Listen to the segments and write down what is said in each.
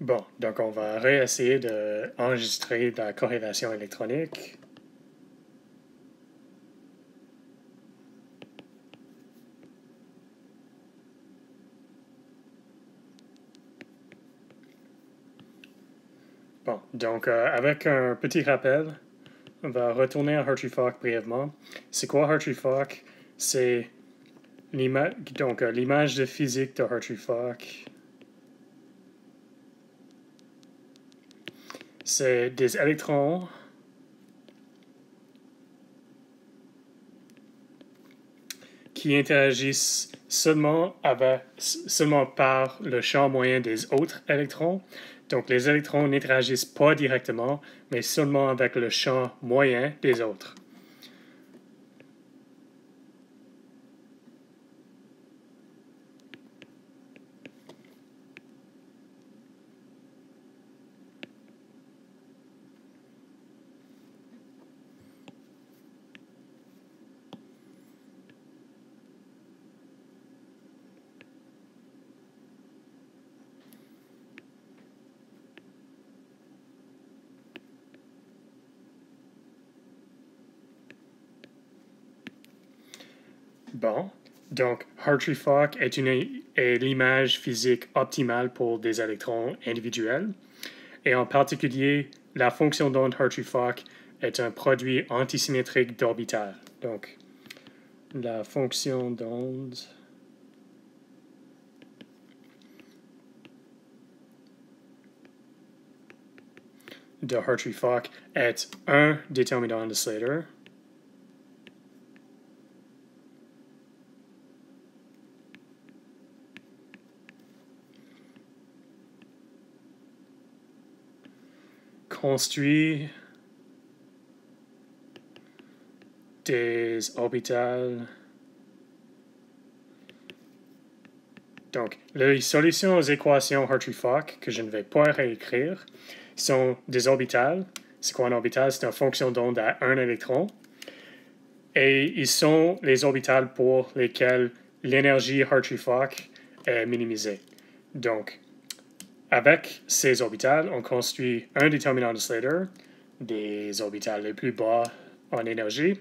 Bon, donc on va réessayer d'enregistrer de la corrélation électronique. Bon, donc avec un petit rappel, on va retourner à Hartree-Fock brièvement. C'est quoi Hartree-Fock? C'est l'image de physique de Hartree-Fock. C'est des électrons qui interagissent seulement par le champ moyen des autres électrons. Donc les électrons n'interagissent pas directement, mais seulement avec le champ moyen des autres. Bon, donc Hartree-Fock est l'image physique optimale pour des électrons individuels, et en particulier, la fonction d'onde Hartree-Fock est un produit antisymétrique d'orbital. Donc, la fonction d'onde de Hartree-Fock est un déterminant de Slater. Construit des orbitales. Donc, les solutions aux équations Hartree-Fock, que je ne vais pas réécrire, sont des orbitales. C'est quoi un orbital? C'est une fonction d'onde à un électron. Et ils sont les orbitales pour lesquelles l'énergie Hartree-Fock est minimisée. Donc, avec ces orbitales, on construit un déterminant de Slater, des orbitales les plus bas en énergie.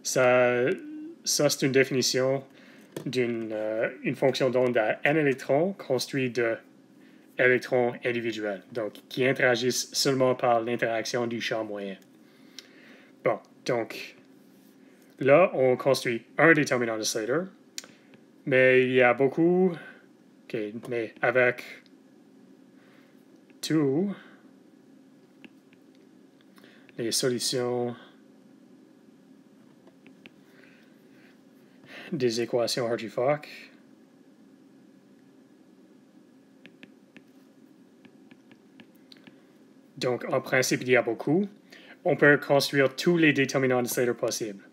Ça c'est une définition d'une fonction d'onde à n électrons construite d'électrons individuels, donc qui interagissent seulement par l'interaction du champ moyen. Bon, donc là, on construit un déterminant de Slater, mais il y a beaucoup, mais avec tous les solutions des équations Hartree-Fock, donc en principe, il y a beaucoup. On peut construire tous les déterminants de Slater possibles.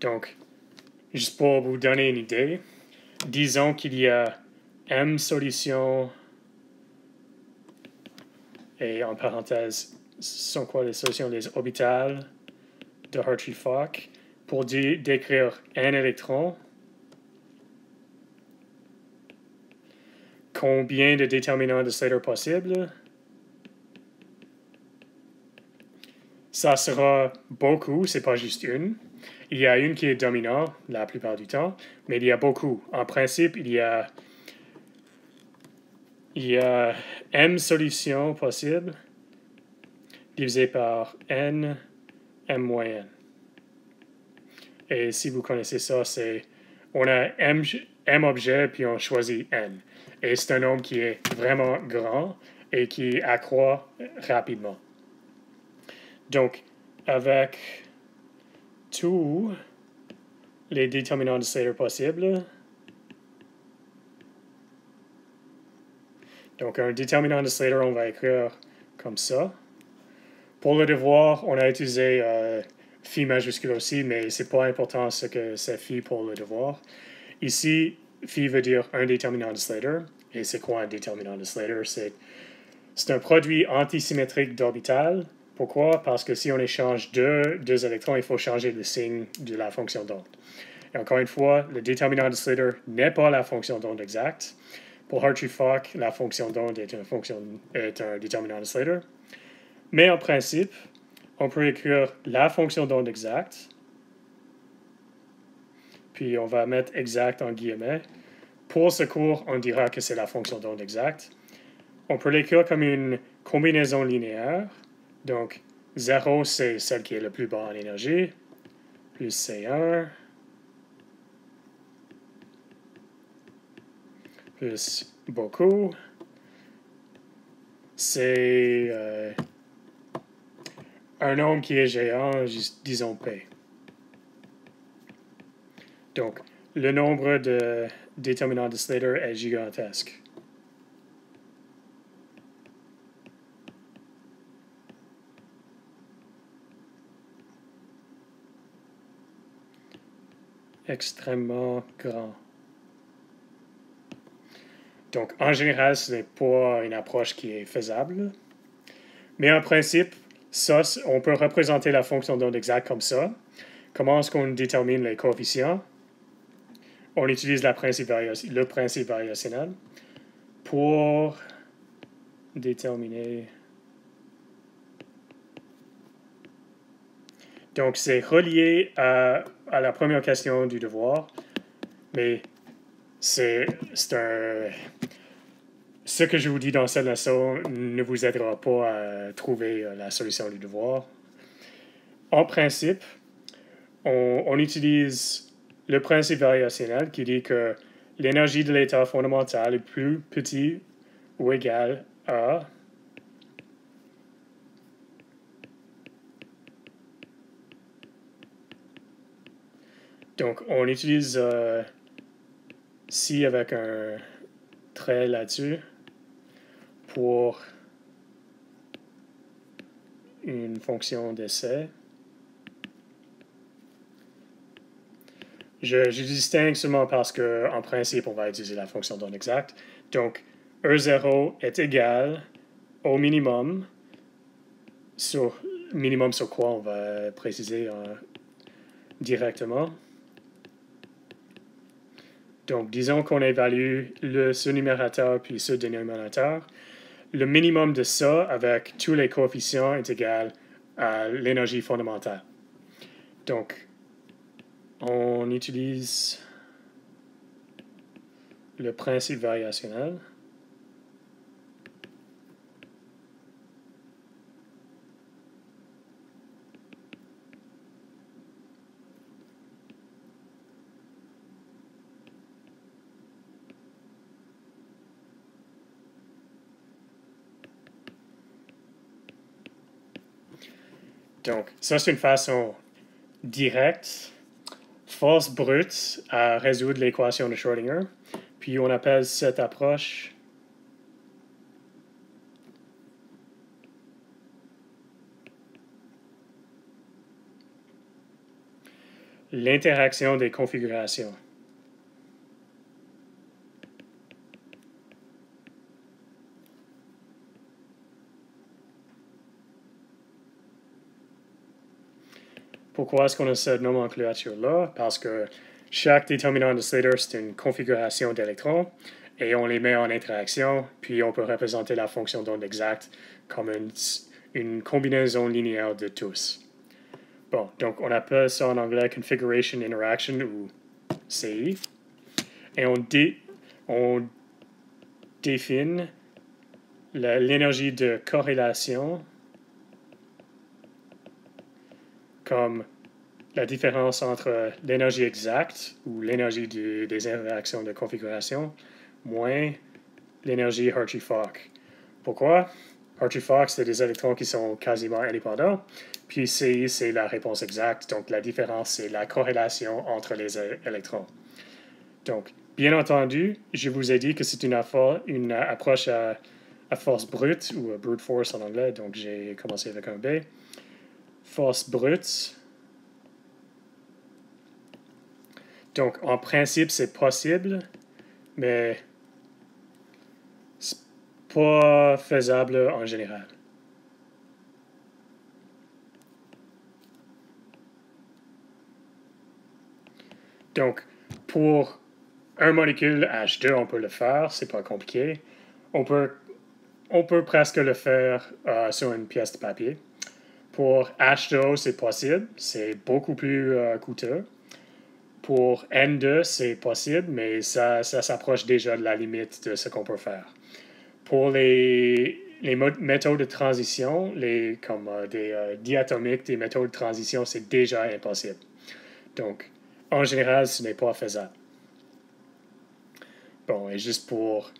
Donc, juste pour vous donner une idée, disons qu'il y a M solutions, et en parenthèse, sont quoi les solutions des orbitales de Hartree-Fock pour décrire un électron. Combien de déterminants de Slater possibles? Ça sera beaucoup, c'est pas juste une. Il y a une qui est dominante la plupart du temps, mais il y a beaucoup. En principe, il y a m solutions possibles divisé par n m moyenne. Et si vous connaissez ça, c'est on a m objets puis on choisit n. Et c'est un nombre qui est vraiment grand et qui accroît rapidement. Donc, avec tous les déterminants de Slater possibles, donc un déterminant de Slater, on va écrire comme ça. Pour le devoir, on a utilisé phi majuscule aussi, mais c'est pas important ce que c'est phi pour le devoir. Ici, phi veut dire un déterminant de Slater. Et c'est quoi un déterminant de Slater? C'est un produit antisymétrique d'orbital. Pourquoi? Parce que si on échange deux électrons, il faut changer le signe de la fonction d'onde. Et encore une fois, le déterminant de Slater n'est pas la fonction d'onde exacte. Pour Hartree-Fock, la fonction d'onde est un déterminant de Slater. Mais en principe, on peut écrire la fonction d'onde exacte, puis on va mettre exact en guillemets. Pour ce cours, on dira que c'est la fonction d'onde exacte. On peut l'écrire comme une combinaison linéaire. Donc, 0, c'est celle qui est le plus bas en énergie, plus C1, plus beaucoup. C'est un nombre qui est géant, disons P. Donc, le nombre de déterminants de Slater est gigantesque. Extrêmement grand. Donc, en général, ce n'est pas une approche qui est faisable. Mais en principe, ça, on peut représenter la fonction d'onde exacte comme ça. Comment est-ce qu'on détermine les coefficients? On utilise le principe variationnel pour déterminer. Donc, c'est relié à la première question du devoir, mais c'est un. Ce que je vous dis dans cette leçon ne vous aidera pas à trouver la solution du devoir. En principe, on utilise le principe variationnel qui dit que l'énergie de l'état fondamental est plus petit ou égal à donc on utilise ci avec un trait là-dessus pour une fonction d'essai. Je distingue seulement parce qu'en principe, on va utiliser la fonction d'onde exacte. Donc, E0 est égal au minimum sur quoi on va préciser directement. Donc, disons qu'on évalue ce numérateur puis ce dénominateur. Le minimum de ça avec tous les coefficients est égal à l'énergie fondamentale. Donc, on utilise le principe variationnel. Donc, ça, c'est une façon directe, force brute à résoudre l'équation de Schrödinger. Puis, on appelle cette approche l'interaction des configurations. Pourquoi est-ce qu'on a cette nomenclature-là? Parce que chaque déterminant de Slater, c'est une configuration d'électrons, et on les met en interaction, puis on peut représenter la fonction d'onde exacte comme une combinaison linéaire de tous. Bon, donc on appelle ça en anglais Configuration Interaction, ou CI, et on définit l'énergie de corrélation comme la différence entre l'énergie exacte, ou l'énergie des interactions de configuration, moins l'énergie Hartree-Fock. Pourquoi? Hartree-Fock, c'est des électrons qui sont quasiment indépendants, puis CI, c'est la réponse exacte, donc la différence, c'est la corrélation entre les électrons. Donc, bien entendu, je vous ai dit que c'est une approche à force brute, ou brute force en anglais, donc j'ai commencé avec un B. Force brute, Donc, en principe, c'est possible, mais c'est pas faisable en général. Donc, pour un molécule H2, on peut le faire, c'est pas compliqué. On peut presque le faire sur une pièce de papier. Pour H2O, c'est possible, c'est beaucoup plus coûteux. Pour N2, c'est possible, mais ça s'approche déjà de la limite de ce qu'on peut faire. Pour les métaux de transition, comme des diatomiques, des métaux de transition, c'est déjà impossible. Donc, en général, ce n'est pas faisable. Bon, et juste pour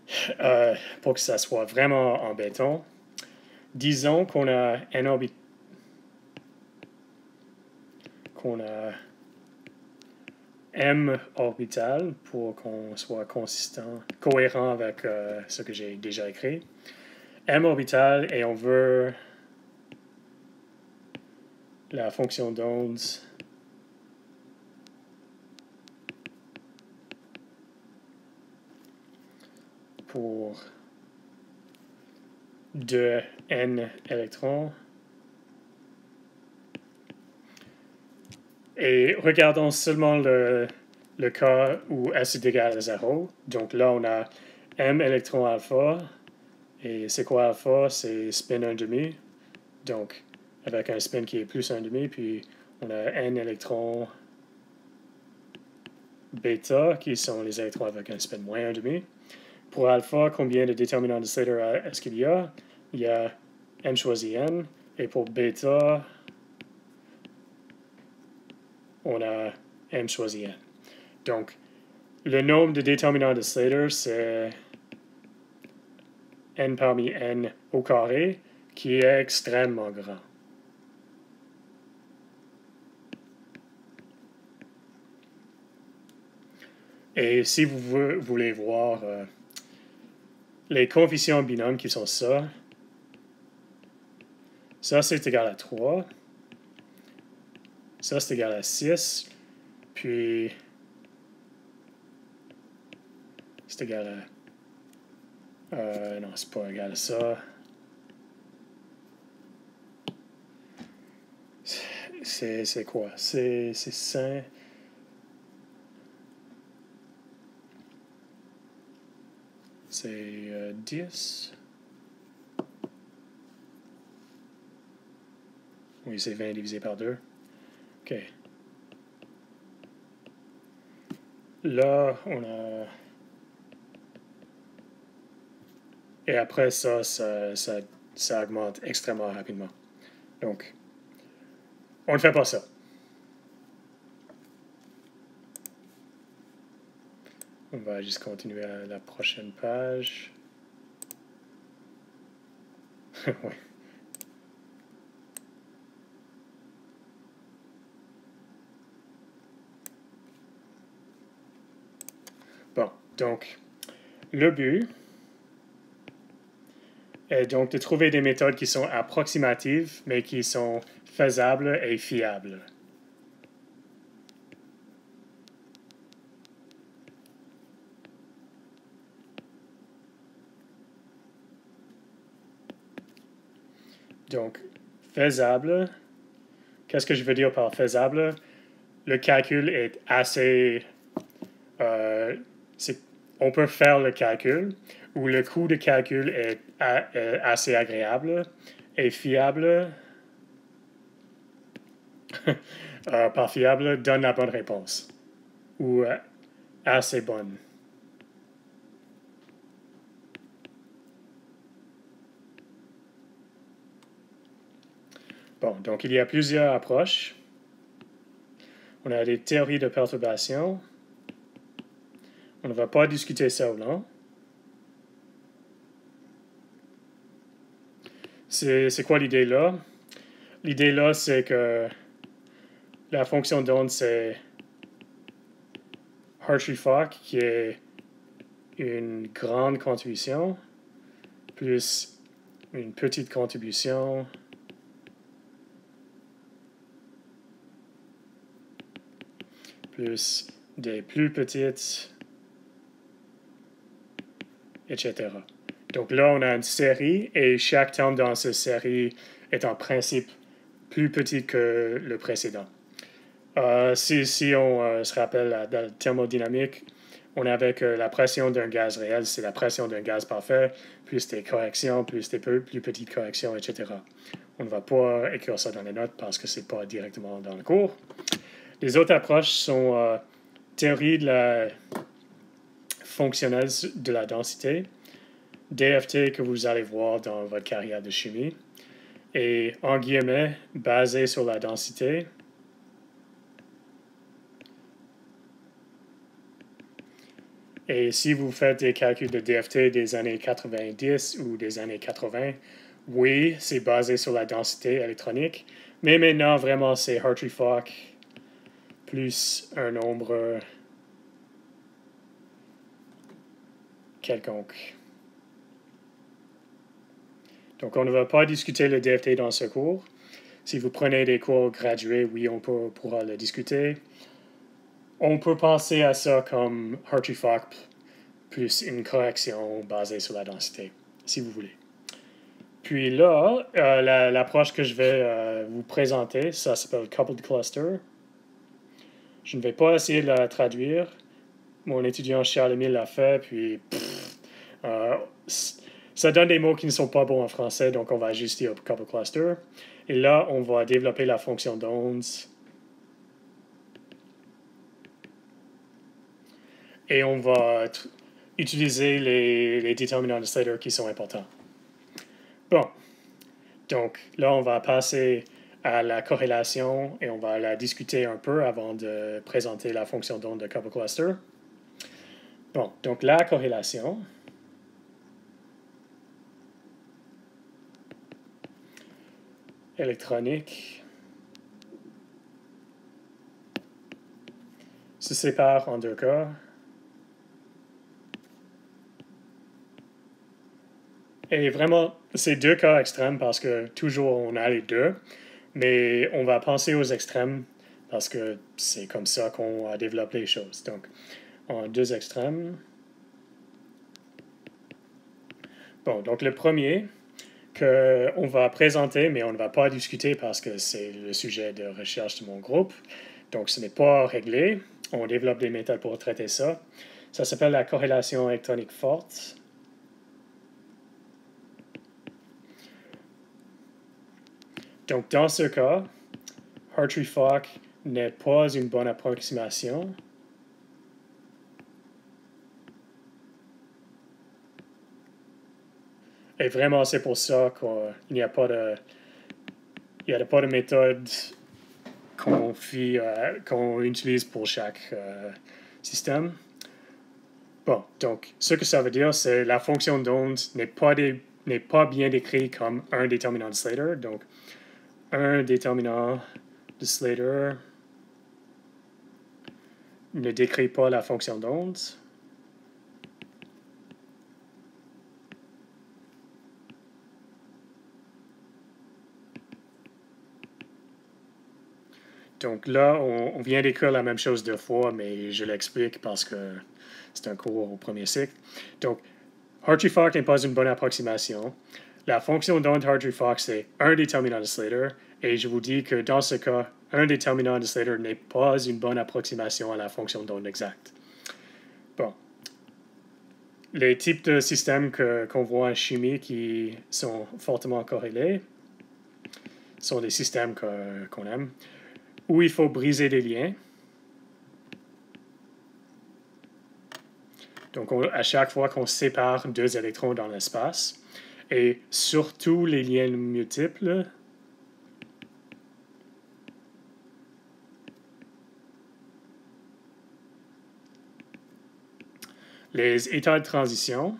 que ça soit vraiment embêtant, disons qu'on a M orbital pour qu'on soit consistant, cohérent avec ce que j'ai déjà écrit. M orbital, et on veut la fonction d'onde pour 2n électrons. Et regardons seulement le cas où S est égal à 0. Donc là, on a m électrons alpha. Et c'est quoi alpha? C'est spin 1,5. Donc, avec un spin qui est plus 1,5, puis on a n électrons bêta, qui sont les électrons avec un spin moins 1,5. Pour alpha, combien de déterminants de Slater est-ce qu'il y a? Il y a n choisit n. Et pour bêta, on a m choisit n. Donc, le nombre de déterminants de Slater, c'est n parmi n au carré, qui est extrêmement grand. Et si vous voulez voir les coefficients binomes qui sont ça c'est égal à 3. Ça, c'est égal à 6. Puis, c'est égal à... non, c'est pas égal à ça. C'est quoi? C'est 5. C'est 10. Oui, c'est 20 divisé par 2. OK. Là, on a... Et après ça augmente extrêmement rapidement. Donc, on ne fait pas ça. On va juste continuer à la prochaine page. Oui. Bon, donc, le but est donc de trouver des méthodes qui sont approximatives, mais qui sont faisables et fiables. Donc, faisable, qu'est-ce que je veux dire par faisable? Le calcul est assez... on peut faire le calcul, où le coût de calcul est assez agréable et fiable. Par fiable, donne la bonne réponse. Ou assez bonne. Bon, donc il y a plusieurs approches. On a des théories de perturbation. On ne va pas discuter ça au long. C'est quoi l'idée là? L'idée là, c'est que la fonction d'onde, c'est Hartree-Fock, qui est une grande contribution, plus une petite contribution, plus des plus petites, etc. Donc là, on a une série et chaque terme dans cette série est en principe plus petit que le précédent. Si on se rappelle dans la thermodynamique, on avait que la pression d'un gaz réel, c'est la pression d'un gaz parfait, plus des corrections, plus des plus petites corrections, etc. On ne va pas écrire ça dans les notes parce que ce n'est pas directement dans le cours. Les autres approches sont théorie de la fonctionnelle de la densité, DFT que vous allez voir dans votre carrière de chimie, et en guillemets, basé sur la densité. Et si vous faites des calculs de DFT des années 90 ou des années 80, oui, c'est basé sur la densité électronique, mais maintenant, vraiment, c'est Hartree-Fock plus un nombre quelconque. Donc, on ne va pas discuter le DFT dans ce cours. Si vous prenez des cours gradués, oui, on pourra le discuter. On peut penser à ça comme Hartree-Fock plus une correction basée sur la densité, si vous voulez. Puis là, l'approche que je vais vous présenter, ça s'appelle Coupled Cluster. Je ne vais pas essayer de la traduire. Mon étudiant Charles-Émile l'a fait, puis ça donne des mots qui ne sont pas bons en français, donc on va juste dire Coupled Cluster. Et là, on va développer la fonction d'ondes. Et on va utiliser les déterminants de Slater qui sont importants. Bon, donc là, on va passer à la corrélation et on va la discuter un peu avant de présenter la fonction d'onde de Coupled Cluster. Bon, donc la corrélation. Électronique se sépare en deux cas. Et vraiment, c'est deux cas extrêmes parce que toujours on a les deux, mais on va penser aux extrêmes parce que c'est comme ça qu'on développe les choses. Donc, en deux extrêmes. Bon, donc le premier qu'on va présenter, mais on ne va pas discuter parce que c'est le sujet de recherche de mon groupe. Donc, ce n'est pas réglé. On développe des méthodes pour traiter ça. Ça s'appelle la corrélation électronique forte. Donc, dans ce cas, Hartree-Fock n'est pas une bonne approximation. Et vraiment, c'est pour ça qu'il n'y a pas de méthode qu'on utilise pour chaque système. Bon, donc, ce que ça veut dire, c'est que la fonction d'onde n'est pas bien décrite comme un déterminant de Slater. Donc, un déterminant de Slater ne décrit pas la fonction d'onde. Donc là, on vient d'écrire la même chose deux fois, mais je l'explique parce que c'est un cours au premier cycle. Donc, Hartree-Fock n'est pas une bonne approximation. La fonction d'onde Hartree-Fock, c'est un déterminant de Slater, et je vous dis que dans ce cas, un déterminant de Slater n'est pas une bonne approximation à la fonction d'onde exacte. Bon. Les types de systèmes qu'on voit en chimie qui sont fortement corrélés sont des systèmes qu'on aime, où il faut briser des liens. Donc, à chaque fois qu'on sépare deux électrons dans l'espace, et surtout les liens multiples, les états de transition,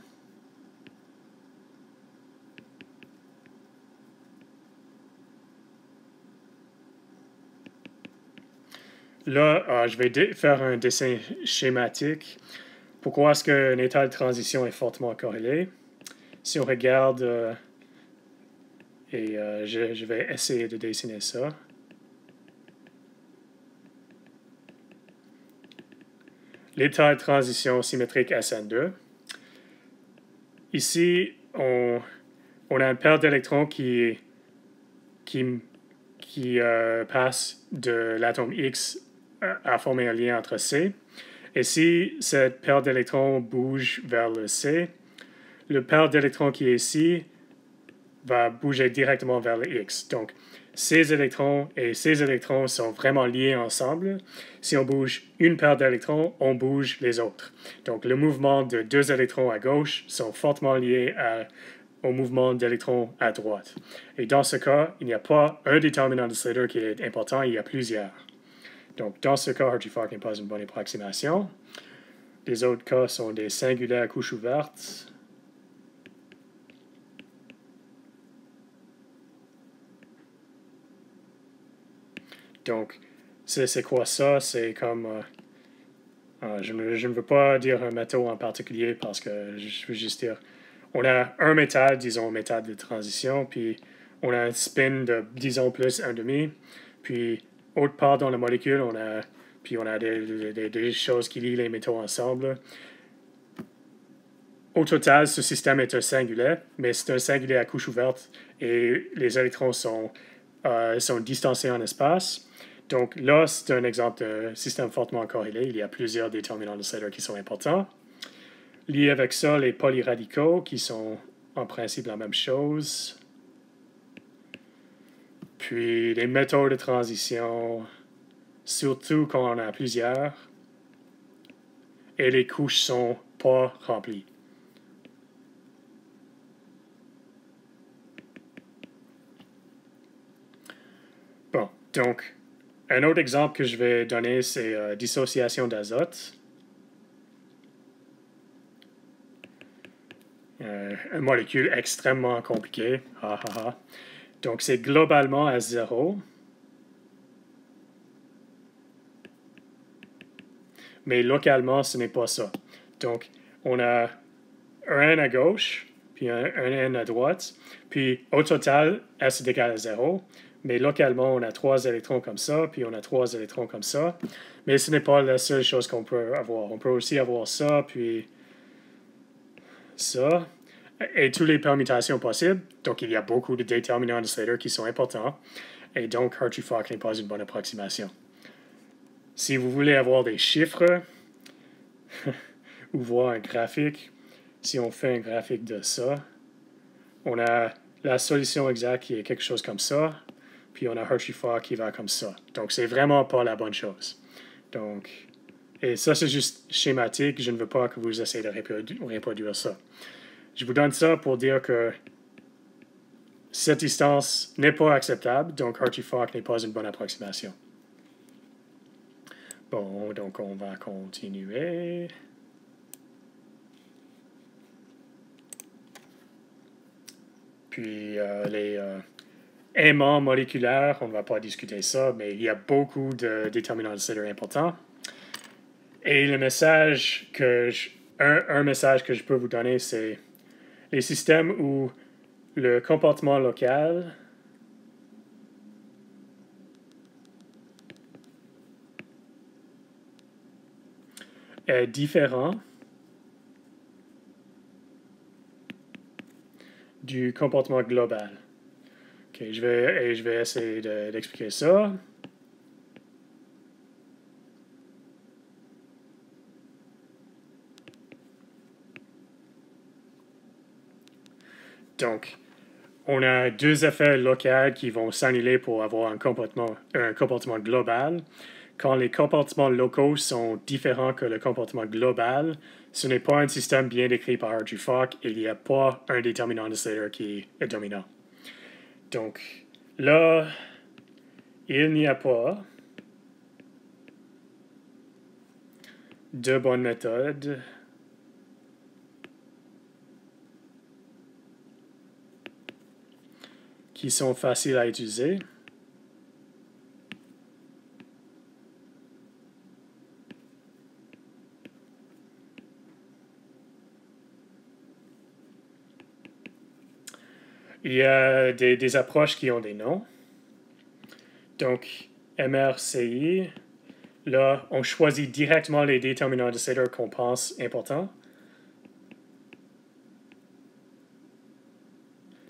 là, je vais faire un dessin schématique. Pourquoi est-ce qu'un état de transition est fortement corrélé? Si on regarde, je vais essayer de dessiner ça. l'état de transition symétrique SN2. Ici, on a une paire d'électrons qui passe de l'atome X à former un lien entre C. Et si cette paire d'électrons bouge vers le C, le paire d'électrons qui est ici va bouger directement vers le X. Donc, ces électrons et ces électrons sont vraiment liés ensemble. Si on bouge une paire d'électrons, on bouge les autres. Donc, le mouvement de deux électrons à gauche sont fortement liés au mouvement d'électrons à droite. Et dans ce cas, il n'y a pas un déterminant de Slater qui est important, il y a plusieurs. Donc, dans ce cas, Hartree-Fock n'est pas une bonne approximation. Les autres cas sont des singulaires à couche ouverte. Donc, c'est quoi ça? C'est comme... je ne veux pas dire un métaux en particulier parce que je veux juste dire... On a un métal, disons, métal de transition, puis on a un spin de, disons, plus 1,5. Puis, autre part dans la molécule, on a des choses qui lient les métaux ensemble. Au total, ce système est un singulier, mais c'est un singulier à couche ouverte et les électrons sont distancés en espace. Donc là, c'est un exemple de système fortement corrélé. Il y a plusieurs déterminants de Slater qui sont importants. Lié avec ça, les polyradicaux qui sont en principe la même chose. Puis les métaux de transition, surtout quand on a plusieurs. Et les couches sont pas remplies. Bon, donc, un autre exemple que je vais donner, c'est dissociation d'azote. Une molécule extrêmement compliquée. Donc, c'est globalement à 0. Mais localement, ce n'est pas ça. Donc, on a un N à gauche, puis un N à droite. Puis, au total, S est égal à 0. Mais localement, on a 3 électrons comme ça, puis on a 3 électrons comme ça. Mais ce n'est pas la seule chose qu'on peut avoir. On peut aussi avoir ça, puis ça, et toutes les permutations possibles. Donc, il y a beaucoup de déterminants de Slater qui sont importants. Et donc, Hartree-Fock n'est pas une bonne approximation. Si vous voulez avoir des chiffres ou voir un graphique, si on fait un graphique de ça, on a la solution exacte qui est quelque chose comme ça, puis on a Hartree-Fock qui va comme ça. Donc, c'est vraiment pas la bonne chose. Donc, et ça, c'est juste schématique. Je ne veux pas que vous essayez de reproduire ça. Je vous donne ça pour dire que cette distance n'est pas acceptable, donc Hartree-Fock n'est pas une bonne approximation. Bon, donc on va continuer. Puis les aimants moléculaires, on ne va pas discuter ça, mais il y a beaucoup de déterminants de Slater importants. Et le message un message que je peux vous donner, c'est les systèmes où le comportement local est différent du comportement global. Okay, je vais essayer d'expliquer ça. Donc, on a deux effets locaux qui vont s'annuler pour avoir un comportement global. Quand les comportements locaux sont différents que le comportement global, ce n'est pas un système bien décrit par Hartree-Fock et il n'y a pas un déterminant de Slater qui est dominant. Donc, là, il n'y a pas de bonne méthode qui sont faciles à utiliser. Il y a des approches qui ont des noms. Donc, MRCI, là, on choisit directement les déterminants de Slater qu'on pense importants.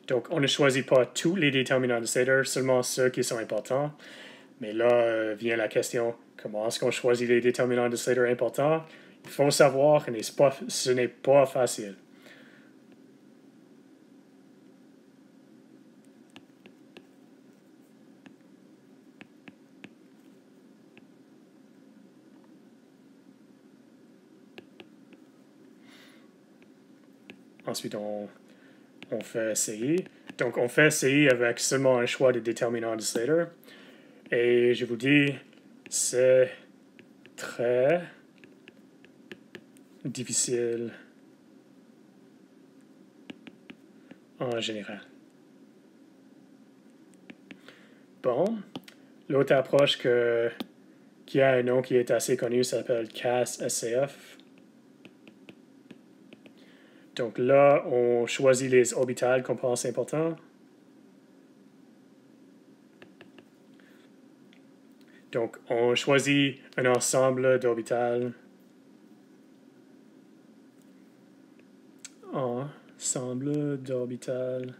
Donc, on ne choisit pas tous les déterminants de Slater, seulement ceux qui sont importants. Mais là vient la question, comment est-ce qu'on choisit les déterminants de Slater importants? Il faut savoir que ce n'est pas facile. Ensuite, on fait essayer. Donc, on fait essayer avec seulement un choix de déterminant de Slater. Et je vous dis, c'est très difficile en général. Bon, l'autre approche qui a un nom qui est assez connu s'appelle CAS-SCF. Donc là, on choisit les orbitales qu'on pense importants. Donc, on choisit un ensemble d'orbitales. Ensemble d'orbitales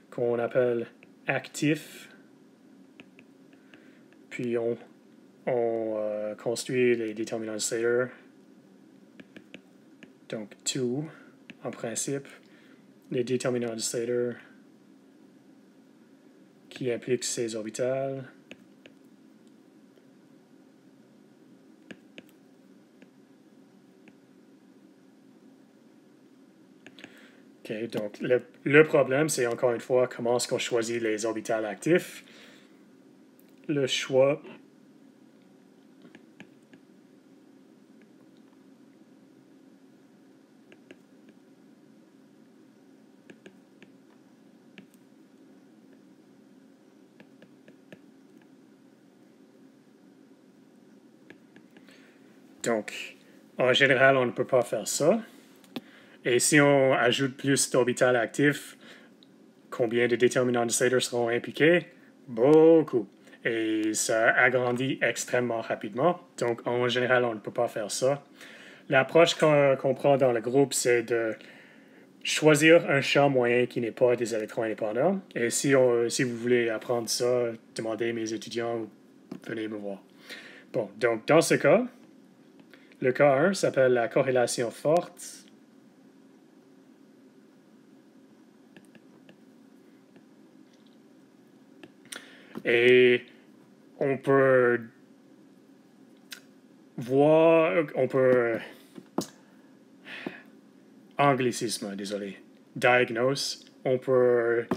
qu'on appelle actifs. Puis on construit les déterminants de Slater. Donc, tout, en principe, les déterminants de Slater qui impliquent ces orbitales. OK, donc le problème, c'est encore une fois comment est-ce qu'on choisit les orbitales actifs. Le choix donc, en général, on ne peut pas faire ça. Et si on ajoute plus d'orbitales actifs, combien de déterminants de Slater seront impliqués? Beaucoup. Et ça agrandit extrêmement rapidement. Donc, en général, on ne peut pas faire ça. L'approche qu'on prend dans le groupe, c'est de choisir un champ moyen qui n'est pas des électrons indépendants. Et si vous voulez apprendre ça, demandez à mes étudiants ou venez me voir. Bon, donc dans ce cas, le cas 1 s'appelle la corrélation forte. Et on peut voir, anglicisme, désolé, diagnose, on peut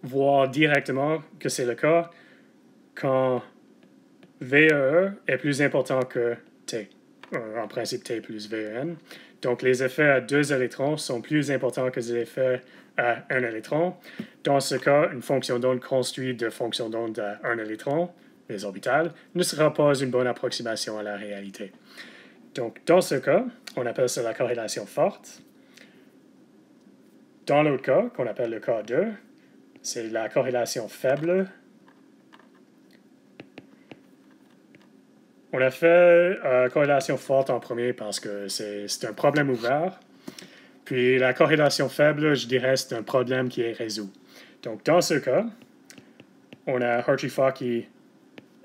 voir directement que c'est le cas quand VEE est plus important que T. En principe, T plus VEN. Donc, les effets à 2 électrons sont plus importants que les effets à 1 électron. Dans ce cas, une fonction d'onde construite de fonction d'onde à 1 électron, les orbitales, ne sera pas une bonne approximation à la réalité. Donc, dans ce cas, on appelle ça la corrélation forte. Dans l'autre cas, qu'on appelle le cas 2, c'est la corrélation faible. On a fait corrélation forte en premier parce que c'est un problème ouvert. Puis la corrélation faible, je dirais, c'est un problème qui est résolu. Donc, dans ce cas, on a Hartree-Fock qui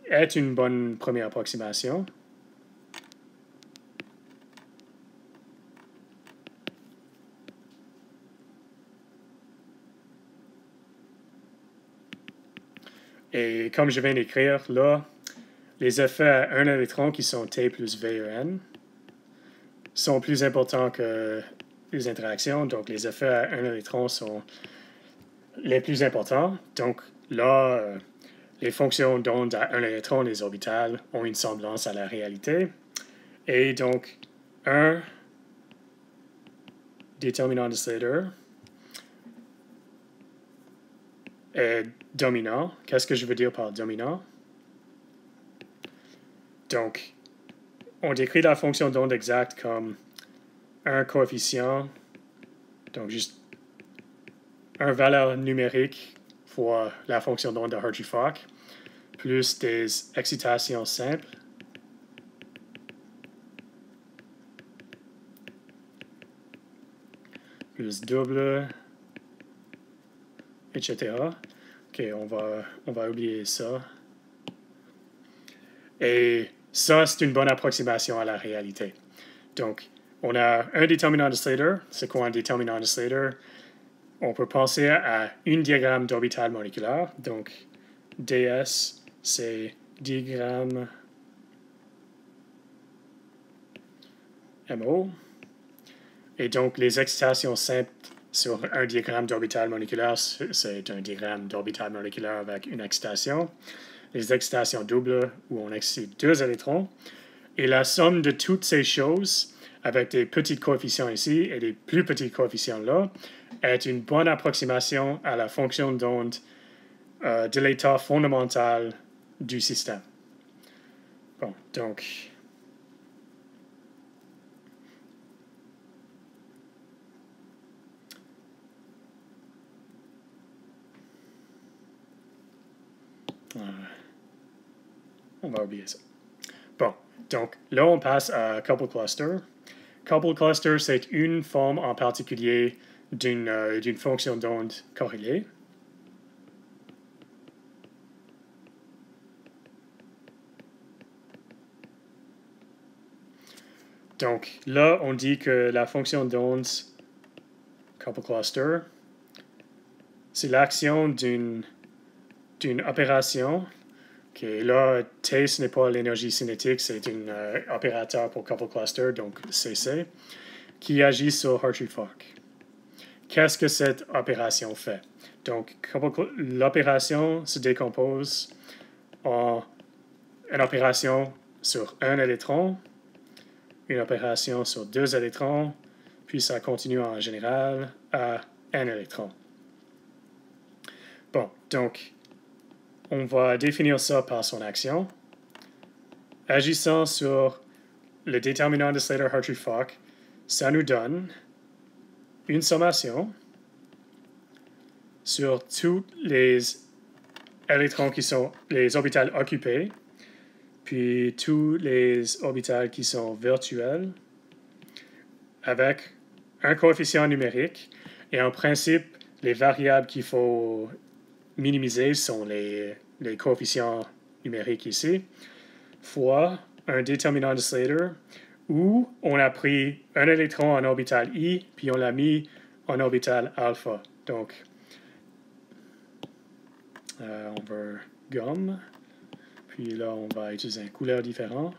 est une bonne première approximation. Et comme je viens d'écrire, là, les effets à un électron qui sont T plus VEN sont plus importants que les interactions. Donc, les effets à un électron sont les plus importants. Donc, là, les fonctions d'onde à un électron, les orbitales, ont une semblance à la réalité. Et donc, un déterminant de Slater est dominant. Qu'est-ce que je veux dire par dominant? Donc, on décrit la fonction d'onde exacte comme un coefficient, donc juste une valeur numérique fois la fonction d'onde de Hartree-Fock. plus des excitations simples. Plus double, etc. OK, on va oublier ça. Et ça, c'est une bonne approximation à la réalité. Donc, on a un déterminant de Slater. C'est quoi un déterminant de Slater? On peut penser à un diagramme d'orbital moléculaire. Donc, DS, c'est diagramme MO. Et donc, les excitations simples sur un diagramme d'orbital moléculaire, c'est un diagramme d'orbital moléculaire avec une excitation. Les excitations doubles, où on excite deux électrons. Et la somme de toutes ces choses, avec des petits coefficients ici et des plus petits coefficients là, est une bonne approximation à la fonction d'onde de l'état fondamental du système. Bon, donc... on va oublier ça. Bon, donc là, on passe à couple cluster. Couple cluster, c'est une forme en particulier d'une fonction d'onde corrélée. Donc là, on dit que la fonction d'onde couple cluster, c'est l'action d'une opération. Okay, là, T, ce n'est pas l'énergie cinétique, c'est un opérateur pour couple cluster, donc CC, qui agit sur Hartree-Fock. Qu'est-ce que cette opération fait? Donc, l'opération se décompose en une opération sur un électron, une opération sur deux électrons, puis ça continue en général à un électron. Bon, donc, on va définir ça par son action. Agissant sur le déterminant de Slater-Hartree-Fock, ça nous donne une sommation sur tous les électrons qui sont les orbitales occupés, puis tous les orbitales qui sont virtuels, avec un coefficient numérique. Et en principe, les variables qu'il faut minimiser sont les coefficients numériques ici, fois un déterminant de Slater, où on a pris un électron en orbital I, puis on l'a mis en orbital alpha. Donc, on veut gomme, puis là, on va utiliser une couleur différente.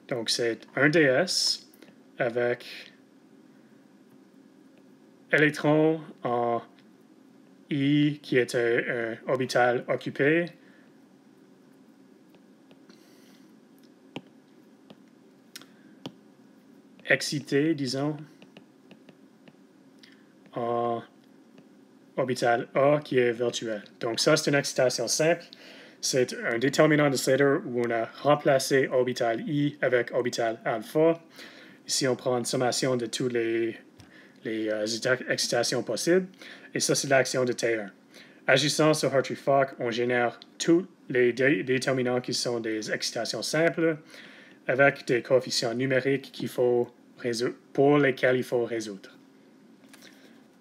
Donc, c'est un DS avec électron en I qui est un orbital occupé, excité, disons, en orbital A qui est virtuel. Donc ça, c'est une excitation simple. C'est un déterminant de Slater où on a remplacé orbital I avec orbital alpha. Ici, on prend une sommation de toutes les excitations possibles. Et ça, c'est l'action de Taylor. Agissant sur Hartree-Fock, on génère tous les déterminants qui sont des excitations simples avec des coefficients numériques pour lesquels il faut résoudre.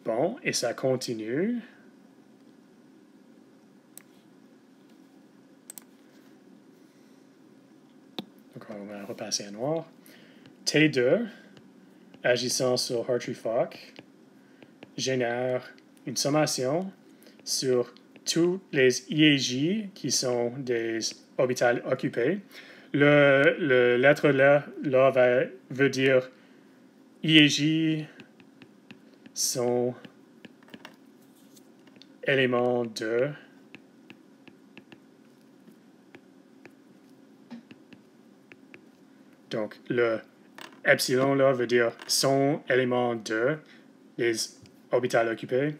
Bon, et ça continue. Donc, on va repasser à noir. T2, agissant sur Hartree-Fock, génère une sommation sur tous les IEJ qui sont des orbitales occupées. Le lettre là veut dire IEJ sont éléments de donc le epsilon là veut dire sont éléments de les orbitales occupées.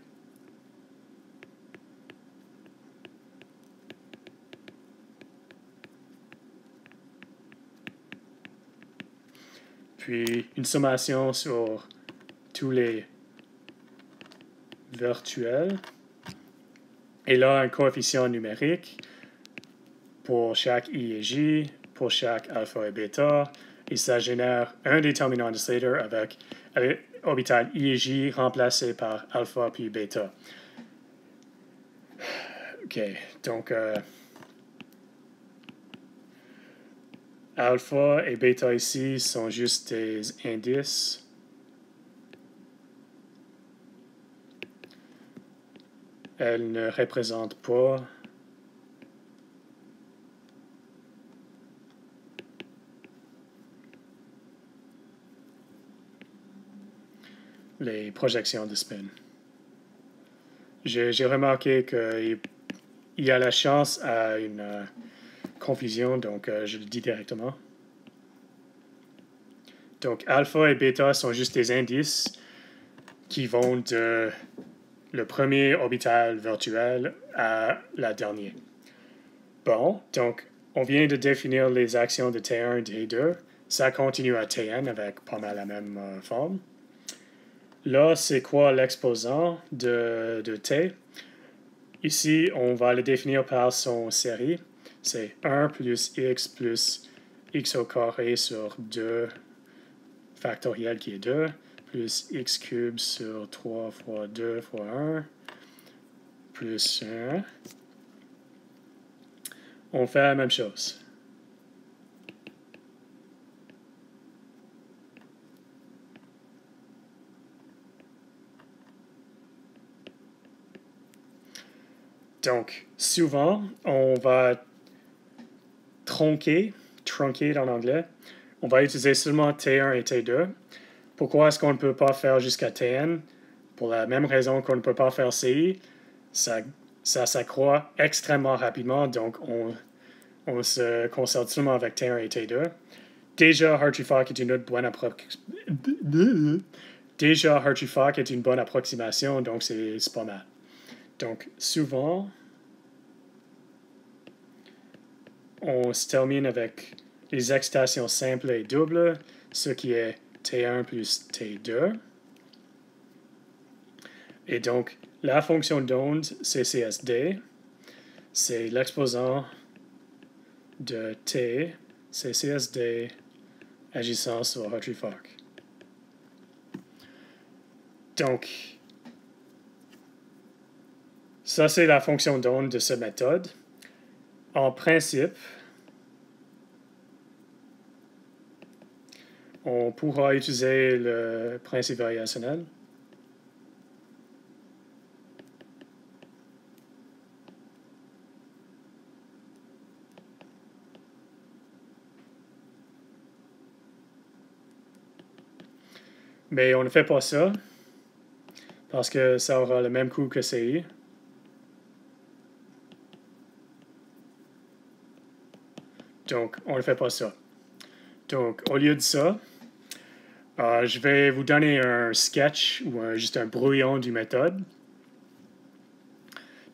Puis une sommation sur tous les virtuels. Et là, un coefficient numérique. pour chaque I et J, pour chaque alpha et bêta, et ça génère un déterminant de Slater avec orbital I et J remplacé par alpha puis bêta. OK, donc alpha et bêta ici sont juste des indices. Elles ne représentent pas les projections de spin. J'ai remarqué qu'il y a la chance à une confusion, donc je le dis directement. Donc alpha et bêta sont juste des indices qui vont de le premier orbital virtuel à la dernière. Bon, donc on vient de définir les actions de T1 et T2. Ça continue à Tn avec pas mal la même forme. Là, c'est quoi l'exposant de T? Ici, on va le définir par son série. C'est 1 plus x au carré sur 2 factoriel qui est 2, plus x cube sur 3 fois 2 fois 1, plus 1. On fait la même chose. Donc, souvent, on va trunquer en anglais. On va utiliser seulement T1 et T2. Pourquoi est-ce qu'on ne peut pas faire jusqu'à Tn? Pour la même raison qu'on ne peut pas faire Ci. Ça s'accroît extrêmement rapidement, donc on se concentre seulement avec T1 et T2. Déjà, Hartree-Fock est une bonne approximation, donc c'est pas mal. Donc, souvent, on se termine avec les excitations simples et doubles, ce qui est T1 plus T2. Et donc, la fonction d'onde CCSD, c'est l'exposant de T CCSD agissant sur Hartree-Fock. Donc, ça c'est la fonction d'onde de cette méthode. En principe, on pourra utiliser le principe variationnel. Mais on ne fait pas ça parce que ça aura le même coût que CI. Donc, on ne fait pas ça. Donc, au lieu de ça, je vais vous donner un sketch ou juste un brouillon du méthode.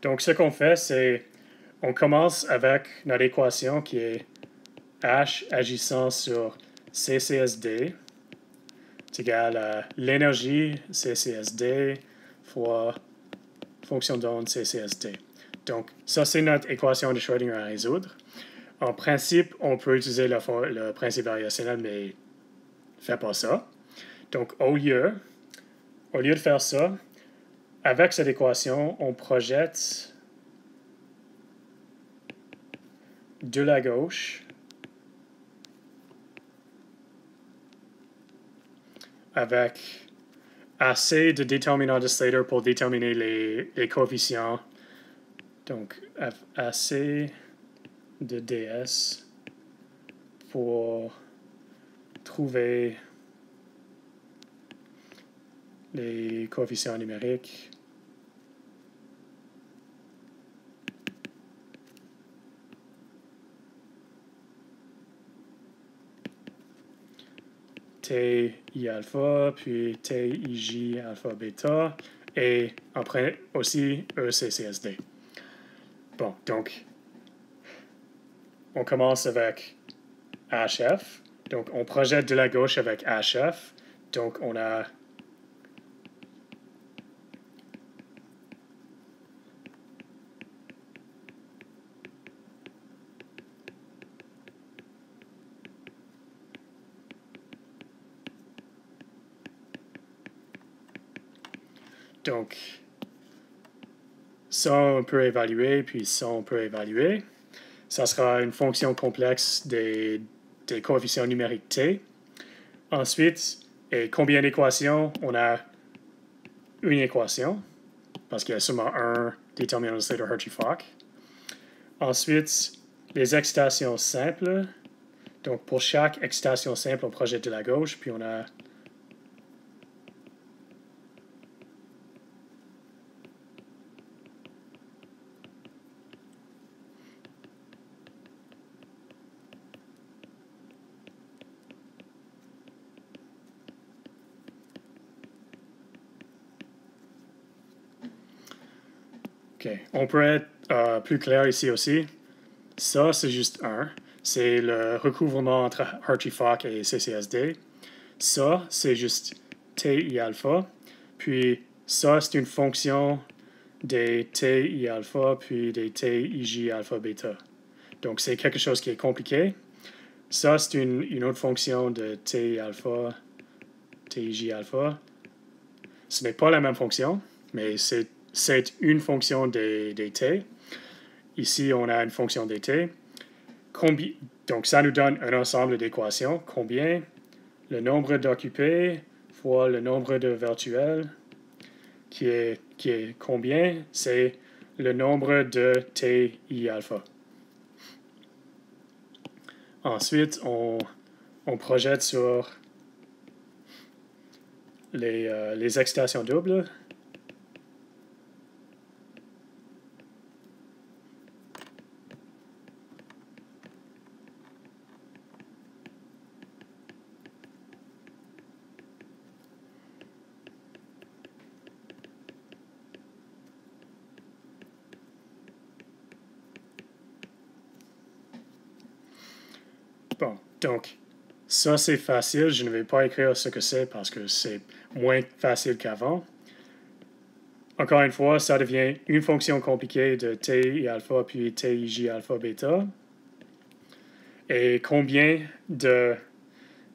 Donc, ce qu'on fait, c'est on commence avec notre équation qui est H agissant sur CCSD est égal à l'énergie CCSD fois fonction d'onde CCSD. Donc, ça, c'est notre équation de Schrödinger à résoudre. En principe, on peut utiliser le principe variationnel, mais fait pas ça. Donc, au lieu de faire ça, avec cette équation, on projette de la gauche avec assez de déterminants de Slater pour déterminer les coefficients. Donc, assez de ds pour trouver les coefficients numériques. Ti alpha, puis Tij alpha bêta, et après aussi ECCSD. Bon, donc, on commence avec HF. Donc, on projette de la gauche avec HF. Donc, on a Donc, ça, on peut évaluer, puis ça, on peut évaluer. Ça sera une fonction complexe des coefficients numériques t. Ensuite, et combien d'équations? On a une équation, parce qu'il y a seulement un déterminant de Slater-Hartree-Fock. Ensuite, les excitations simples. Donc, pour chaque excitation simple, on projette de la gauche, puis on a OK. On peut être plus clair ici aussi. Ça, c'est juste 1. C'est le recouvrement entre Hartree-Fock et CCSD. Ça, c'est juste TI alpha. Puis ça, c'est une fonction des TI alpha, puis des TIJ alpha bêta. Donc, c'est quelque chose qui est compliqué. Ça, c'est une autre fonction de TI alpha, TIJ alpha. Ce n'est pas la même fonction, mais c'est une fonction des T. Ici, on a une fonction des T. Donc, ça nous donne un ensemble d'équations. Combien? Le nombre d'occupés fois le nombre de virtuels, qui est combien? C'est le nombre de TI alpha. Ensuite, on projette sur les excitations doubles. Bon, donc, ça c'est facile. Je ne vais pas écrire ce que c'est parce que c'est moins facile qu'avant. Encore une fois, ça devient une fonction compliquée de TI alpha puis TIJ alpha bêta. Et combien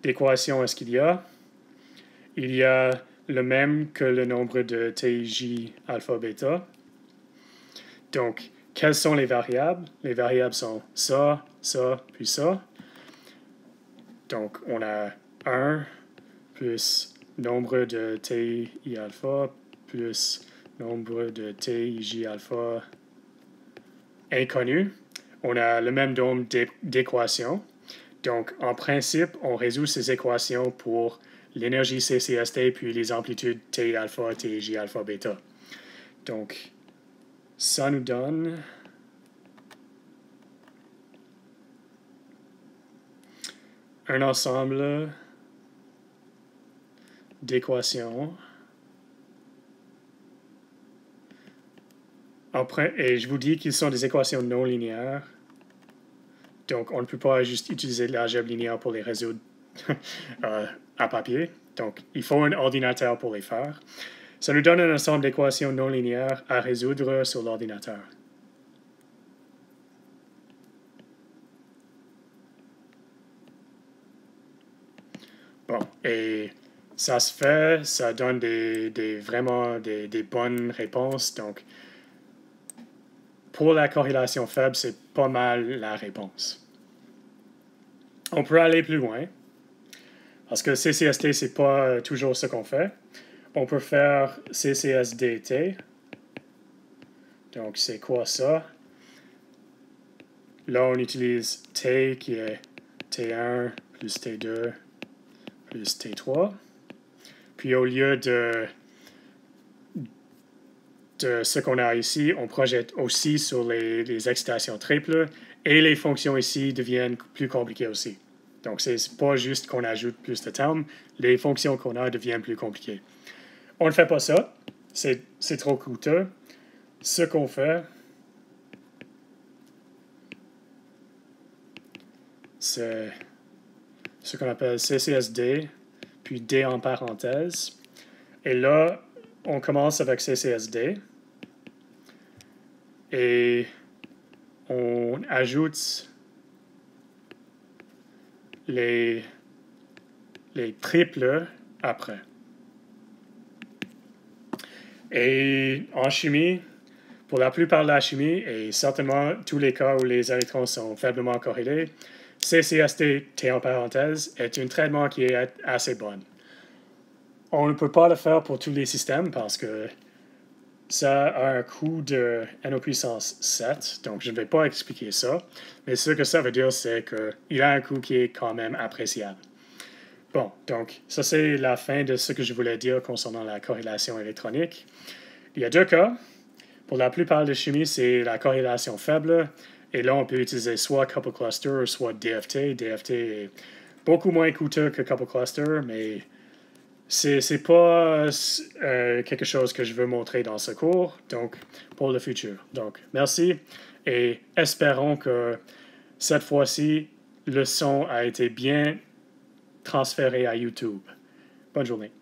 d'équations est-ce qu'il y a? Il y a le même que le nombre de TIJ alpha bêta. Donc, quelles sont les variables? Les variables sont ça, ça, puis ça. Donc, on a 1 plus nombre de TI alpha plus nombre de TIJ alpha inconnu. On a le même nombre d'équations. Donc, en principe, on résout ces équations pour l'énergie CCST puis les amplitudes TI alpha, TIJ alpha, bêta. Donc, ça nous donne un ensemble d'équations. Et je vous dis qu'ils sont des équations non linéaires. Donc, on ne peut pas juste utiliser l'algèbre linéaire pour les résoudre à papier. Donc, il faut un ordinateur pour les faire. Ça nous donne un ensemble d'équations non linéaires à résoudre sur l'ordinateur. Bon, et ça se fait, ça donne vraiment des bonnes réponses. Donc, pour la corrélation faible, c'est pas mal la réponse. On peut aller plus loin, parce que CCST, c'est pas toujours ce qu'on fait. On peut faire CCSDT. Donc, c'est quoi ça? Là, on utilise T qui est T1 plus T2 plus T3. Puis, au lieu de ce qu'on a ici, on projette aussi sur les excitations triples et les fonctions ici deviennent plus compliquées aussi. Donc, c'est pas juste qu'on ajoute plus de termes, les fonctions qu'on a deviennent plus compliquées. On ne fait pas ça, c'est trop coûteux. Ce qu'on fait, c'est ce qu'on appelle CCSD, puis D en parenthèse. Et là, on commence avec CCSD. Et on ajoute les triples après. Et en chimie, pour la plupart de la chimie, et certainement tous les cas où les électrons sont faiblement corrélés, CCST, T en parenthèse, est un traitement qui est assez bon. On ne peut pas le faire pour tous les systèmes parce que ça a un coût de n au puissance 7, donc je ne vais pas expliquer ça. Mais ce que ça veut dire, c'est qu'il a un coût qui est quand même appréciable. Bon, donc ça c'est la fin de ce que je voulais dire concernant la corrélation électronique. Il y a deux cas. Pour la plupart des chimies, c'est la corrélation faible. Et là, on peut utiliser soit couple cluster, soit DFT. DFT est beaucoup moins coûteux que couple cluster, mais c'est pas quelque chose que je veux montrer dans ce cours, donc pour le futur. Donc, merci et espérons que cette fois-ci, le son a été bien transféré à YouTube. Bonne journée.